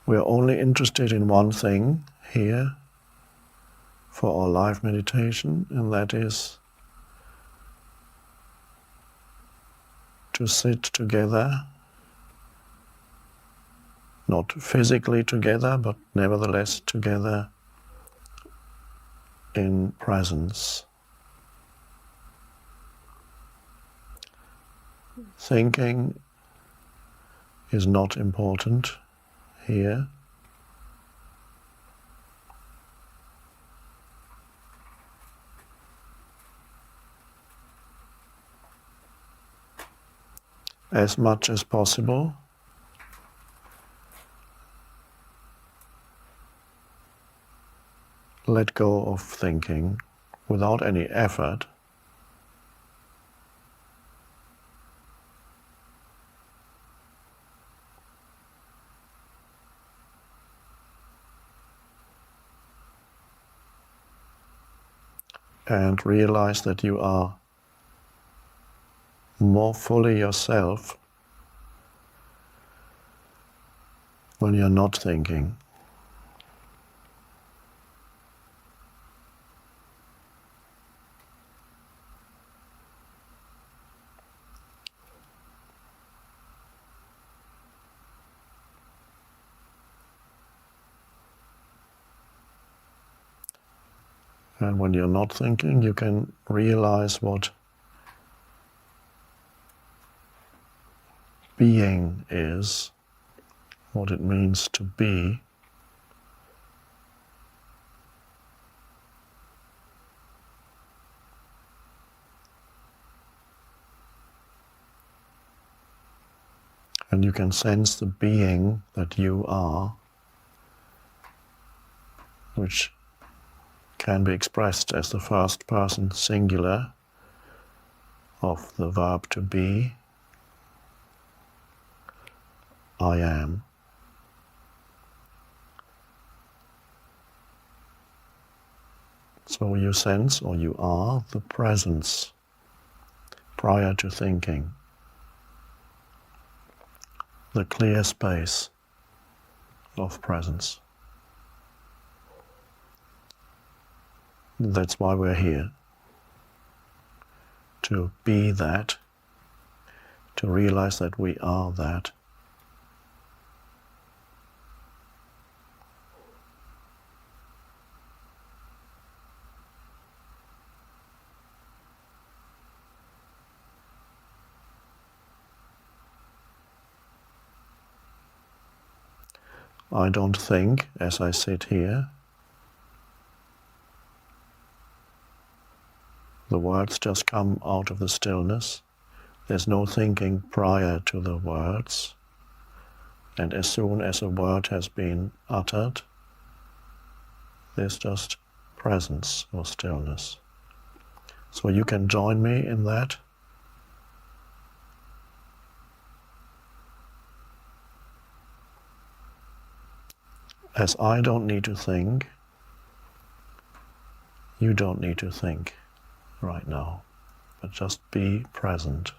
We are only interested in one thing here for our life meditation, and that is to sit together, not physically together, but nevertheless together in presence. Thinking is not important here. As much as possible, let go of thinking without any effort. And realize that you are more fully yourself when you're not thinking. And when you're not thinking, you can realize what being is, what it means to be. And you can sense the being that you are, which can be expressed as the first person singular of the verb to be, I am. So you sense, or you are, the presence prior to thinking, the clear space of presence. That's why we're here, to be that, to realize that we are that. I don't think as I sit here. The words just come out of the stillness. There's no thinking prior to the words. And as soon as a word has been uttered, there's just presence or stillness. So you can join me in that. As I don't need to think, you don't need to think right now, but just be present.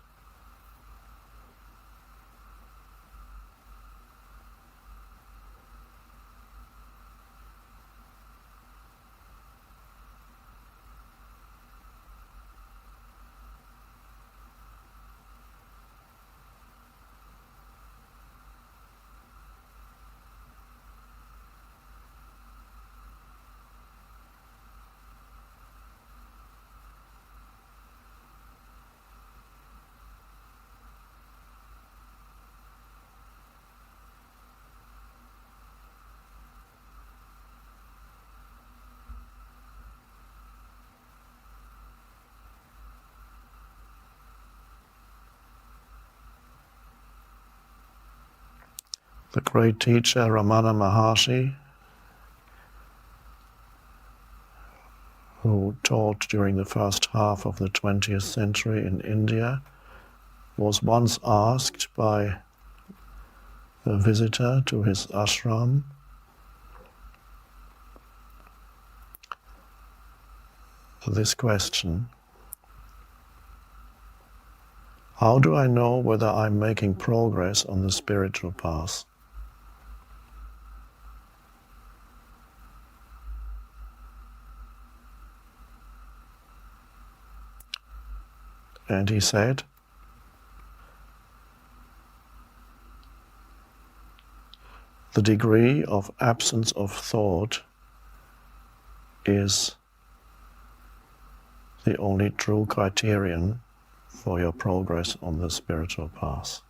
The great teacher Ramana Maharshi, who taught during the first half of the 20th century in India, was once asked by a visitor to his ashram this question: how do I know whether I'm making progress on the spiritual path? And he said, the degree of absence of thought is the only true criterion for your progress on the spiritual path.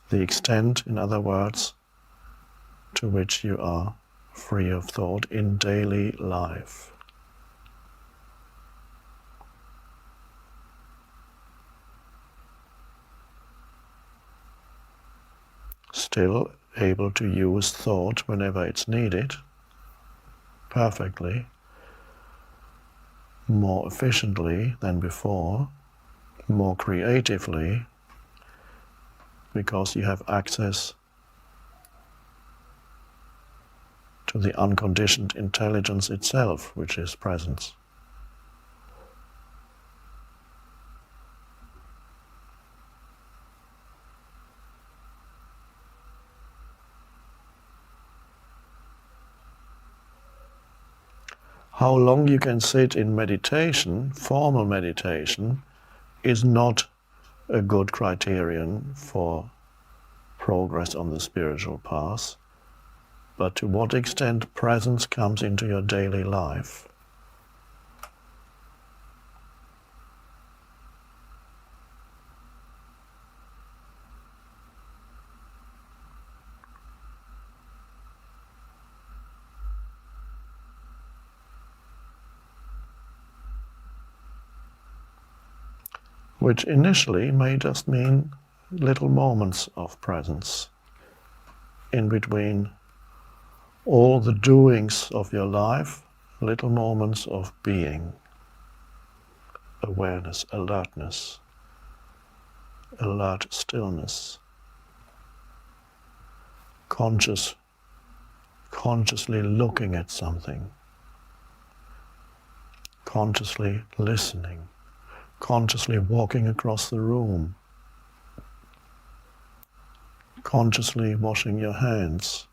The extent, in other words, to which you are free of thought in daily life. Still able to use thought whenever it's needed, perfectly, more efficiently than before, more creatively, because you have access to the unconditioned intelligence itself, which is presence. How long you can sit in meditation, formal meditation, is not a good criterion for progress on the spiritual path, but to what extent presence comes into your daily life. Which initially may just mean little moments of presence in between all the doings of your life, little moments of being, awareness, alertness, alert stillness, consciously looking at something, consciously listening, consciously walking across the room, consciously washing your hands,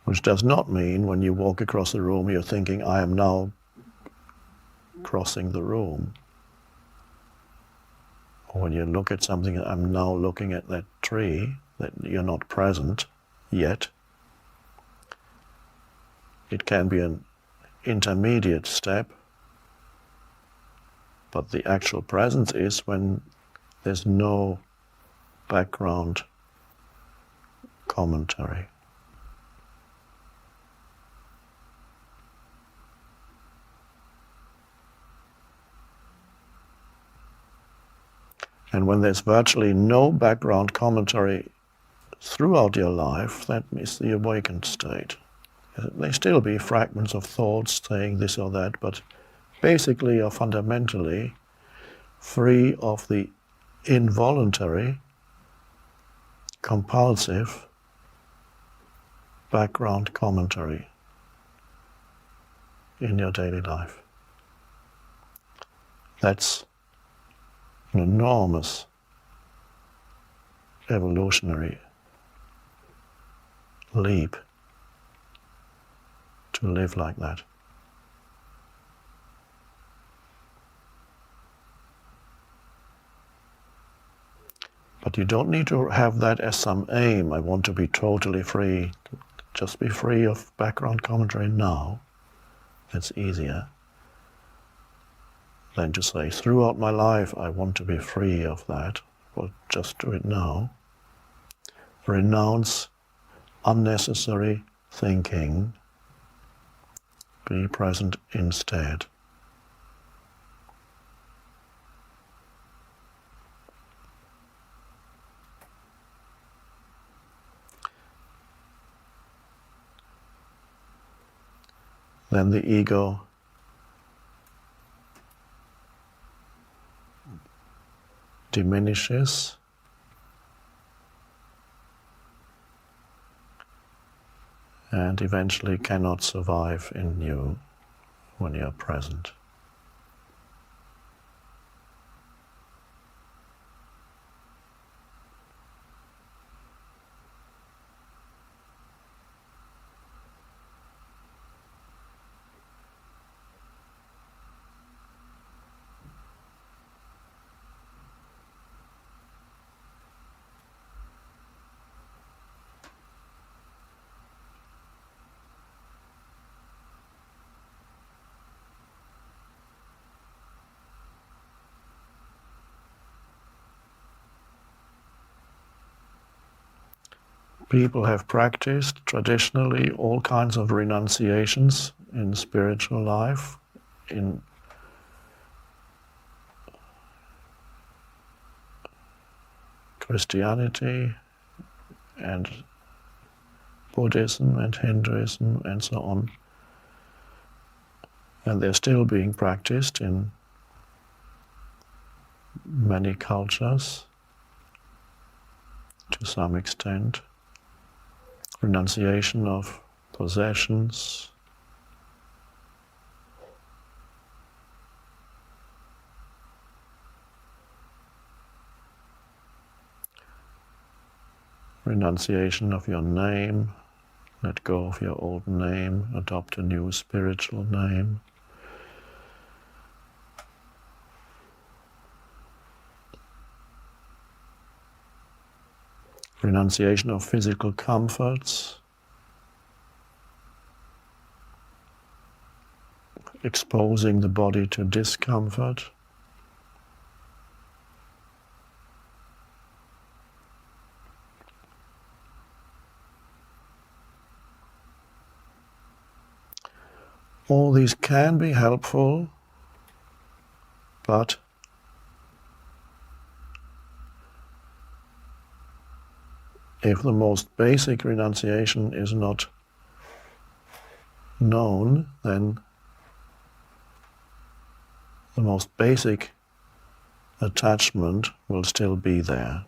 which does not mean when you walk across the room you're thinking, I am now crossing the room. Or when you look at something, I'm now looking at that tree, that you're not present yet. It can be an intermediate step, but the actual presence is when there's no background commentary. And when there's virtually no background commentary throughout your life, that is the awakened state. There may still be fragments of thoughts saying this or that, but basically you're fundamentally free of the involuntary, compulsive background commentary in your daily life. That's an enormous evolutionary leap to live like that. But you don't need to have that as some aim. I want to be totally free. Just be free of background commentary now. That's easier than to say, throughout my life I want to be free of that. Well, just do it now. Renounce unnecessary thinking. Be present instead. Then the ego diminishes, and eventually cannot survive in you. when you're present. People have practiced traditionally all kinds of renunciations in spiritual life, in Christianity and Buddhism and Hinduism and so on. And they're still being practiced in many cultures to some extent. Renunciation of possessions, renunciation of your name, let go of your old name, adopt a new spiritual name. Renunciation of physical comforts, exposing the body to discomfort. All these can be helpful, but if the most basic renunciation is not known, then the most basic attachment will still be there.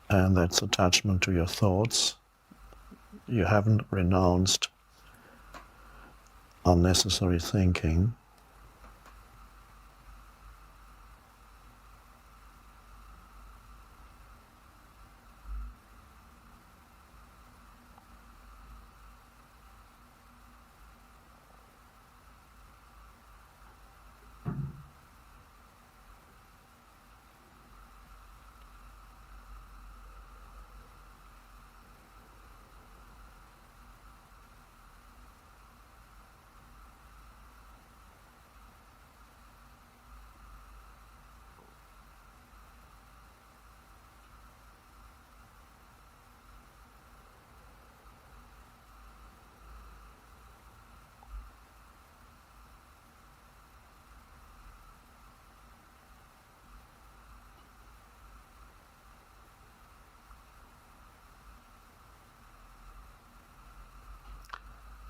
And that's attachment to your thoughts. You haven't renounced unnecessary thinking.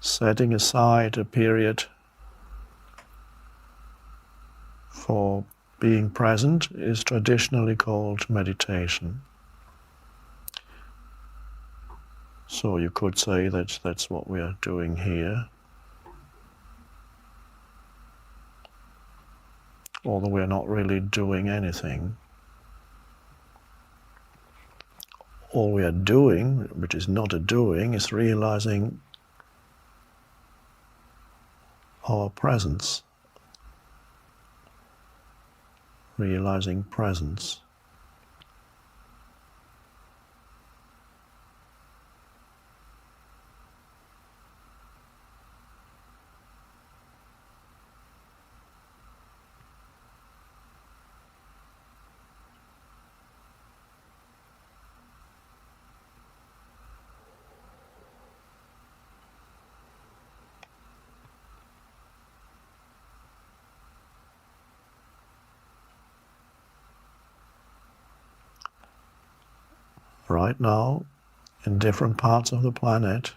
Setting aside a period for being present is traditionally called meditation. So you could say that that's what we are doing here. Although we are not really doing anything. All we are doing, which is not a doing, is realizing our presence. Realizing presence. Right now, in different parts of the planet,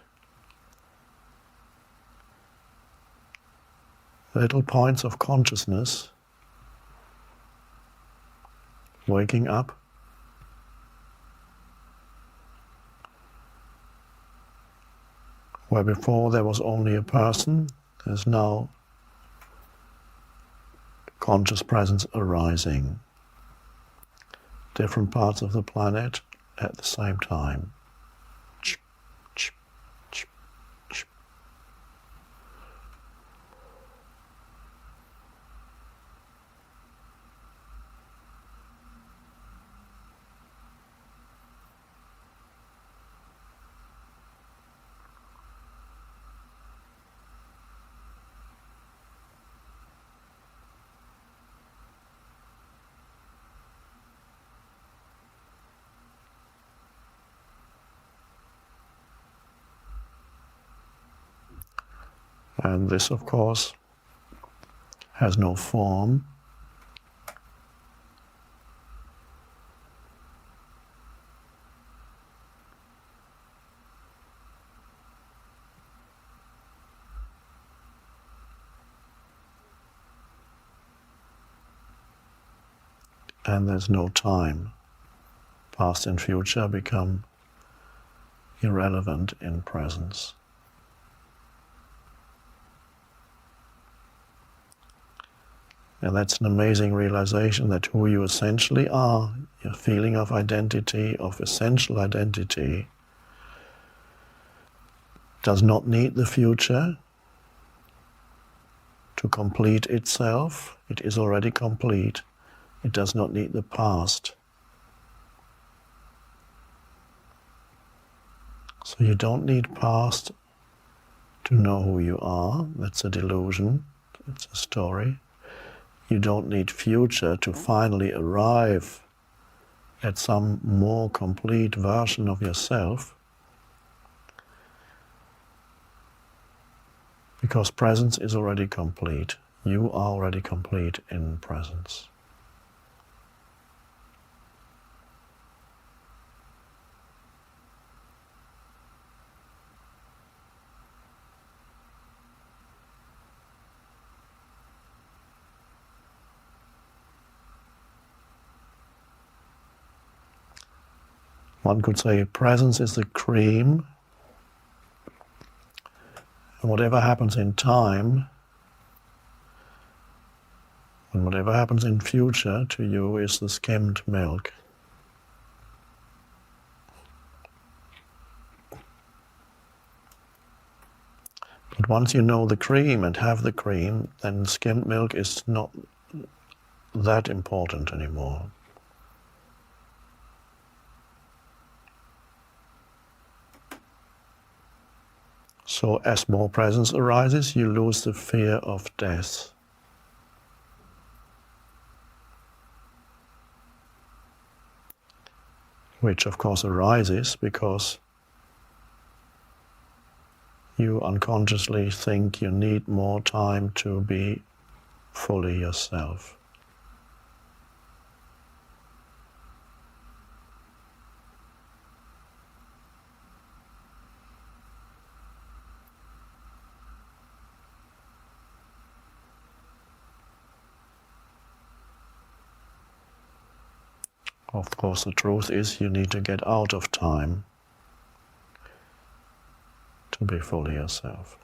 little points of consciousness waking up, Where before there was only a person, there's now conscious presence arising. Different parts of the planet at the same time. And this, of course, has no form. And there's no time. Past and future become irrelevant in presence. And that's an amazing realization that who you essentially are, your feeling of identity, of essential identity, does not need the future to complete itself. It is already complete. It does not need the past. So you don't need past to know who you are. That's a delusion. It's a story. You don't need future to finally arrive at some more complete version of yourself, because presence is already complete. You are already complete in presence. One could say presence is the cream, and whatever happens in time, and whatever happens in future to you is the skimmed milk. But once you know the cream and have the cream, then skimmed milk is not that important anymore. So as more presence arises, you lose the fear of death. Which of course arises because you unconsciously think you need more time to be fully yourself. Of course, the truth is you need to get out of time to be fully yourself.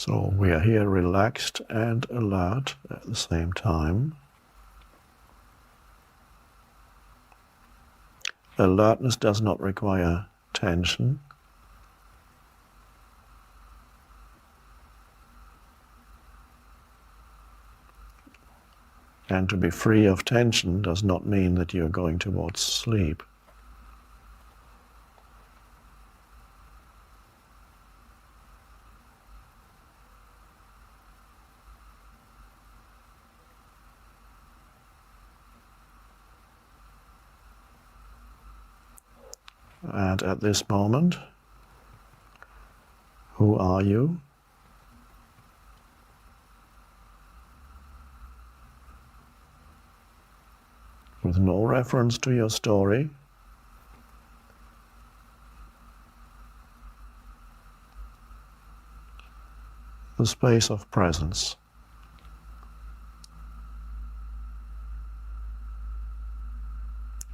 So we are here relaxed and alert at the same time. Alertness does not require tension. And to be free of tension does not mean that you are going towards sleep. And at this moment, who are you? With no reference to your story, the space of presence.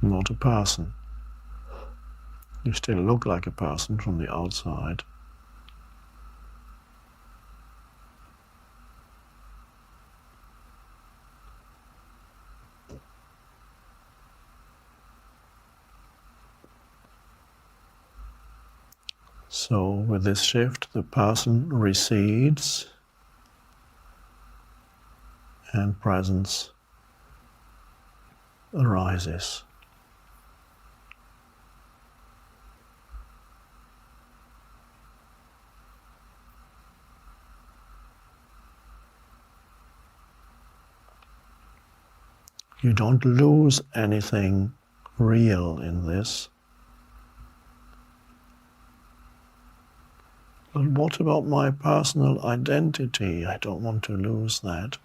Not a person. You still look like a person from the outside. So with this shift, the person recedes and presence arises. You don't lose anything real in this. But what about my personal identity? I don't want to lose that.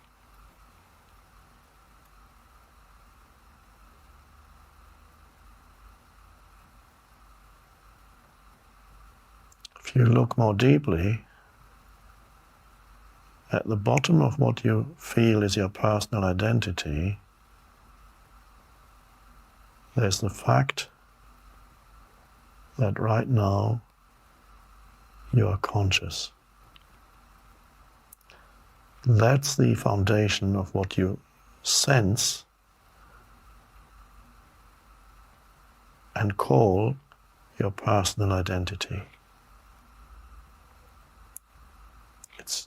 If you look more deeply, at the bottom of what you feel is your personal identity, there's the fact that right now you are conscious. That's the foundation of what you sense and call your personal identity.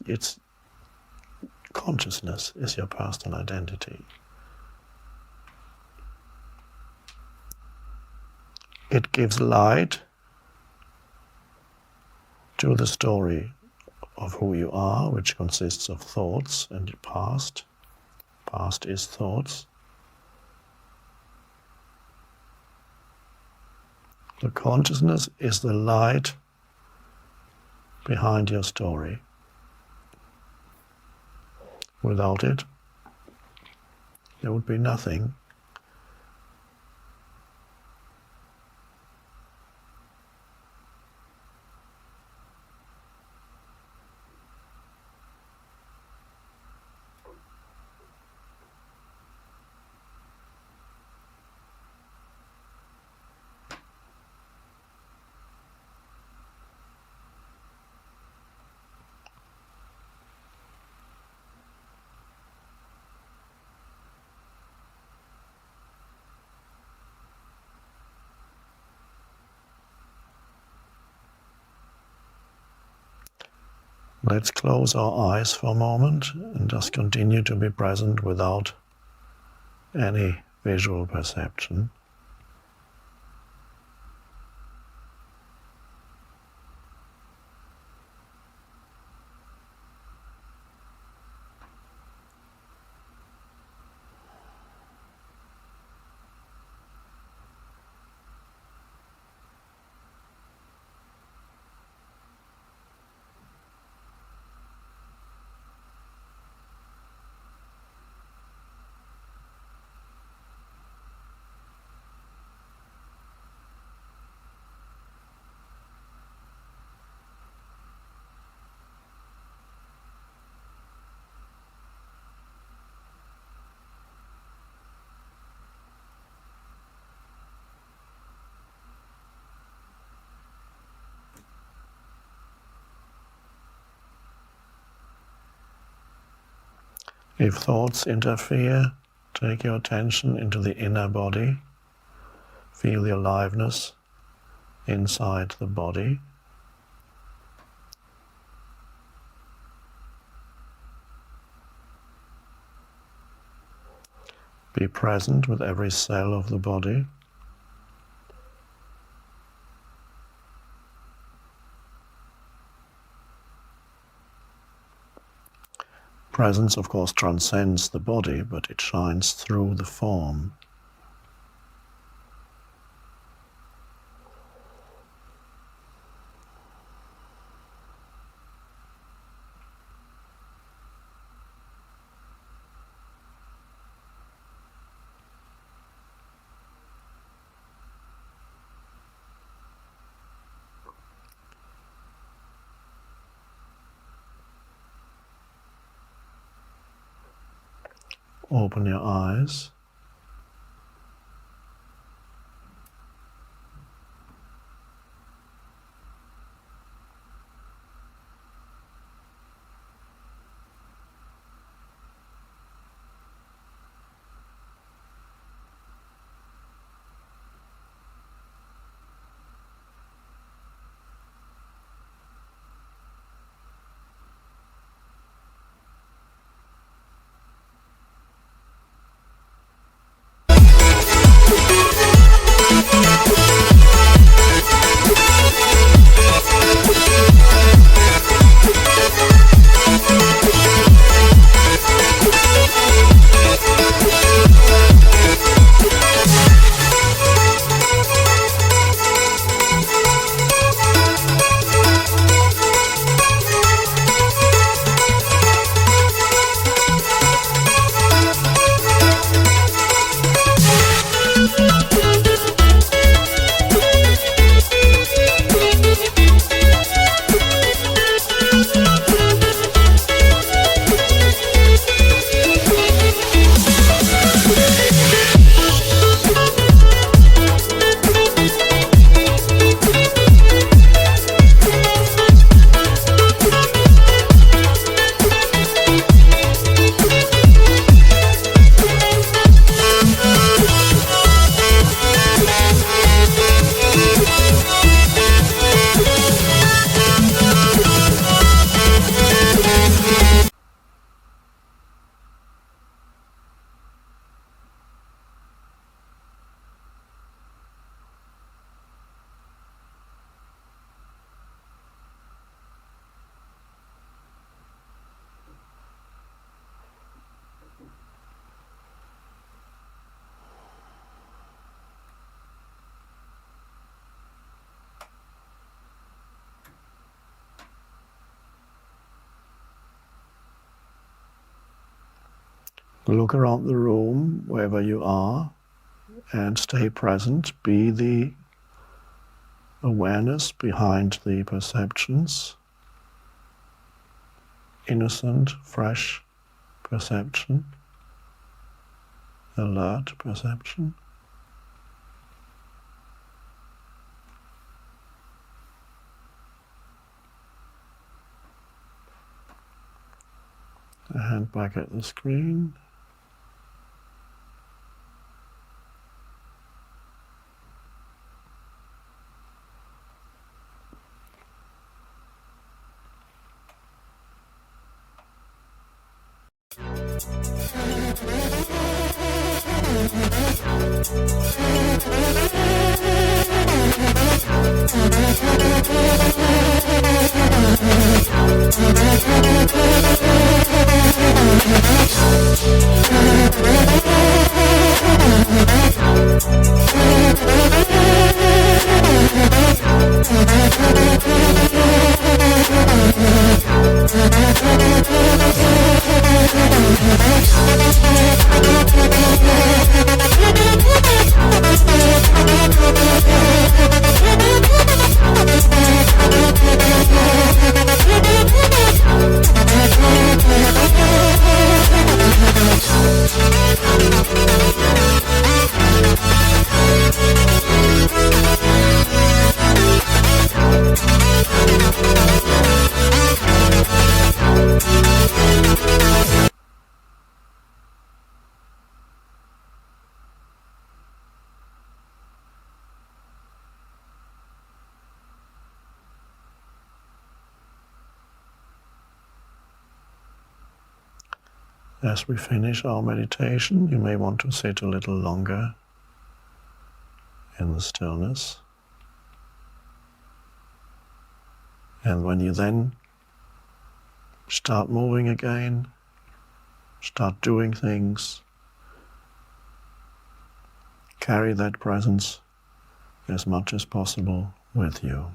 It's consciousness is your personal identity. It gives light to the story of who you are, which consists of thoughts and past. Past is thoughts. The consciousness is the light behind your story. Without it, there would be nothing. Let's close our eyes for a moment and just continue to be present without any visual perception. If thoughts interfere, take your attention into the inner body. Feel the aliveness inside the body. Be present with every cell of the body. Presence, of course, transcends the body, but it shines through the form. Open your eyes. Look around the room, wherever you are, and stay present. Be the awareness behind the perceptions. Innocent, fresh perception. Alert perception. A hand back at the screen. As we finish our meditation, you may want to sit a little longer in the stillness. And when you then start moving again, start doing things, carry that presence as much as possible with you.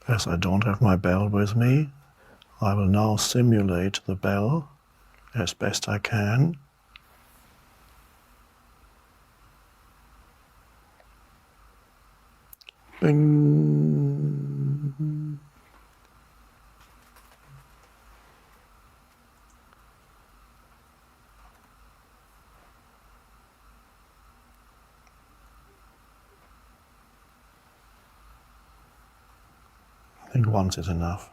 As I don't have my bell with me, I will now simulate the bell as best I can. Bing. I think once is enough.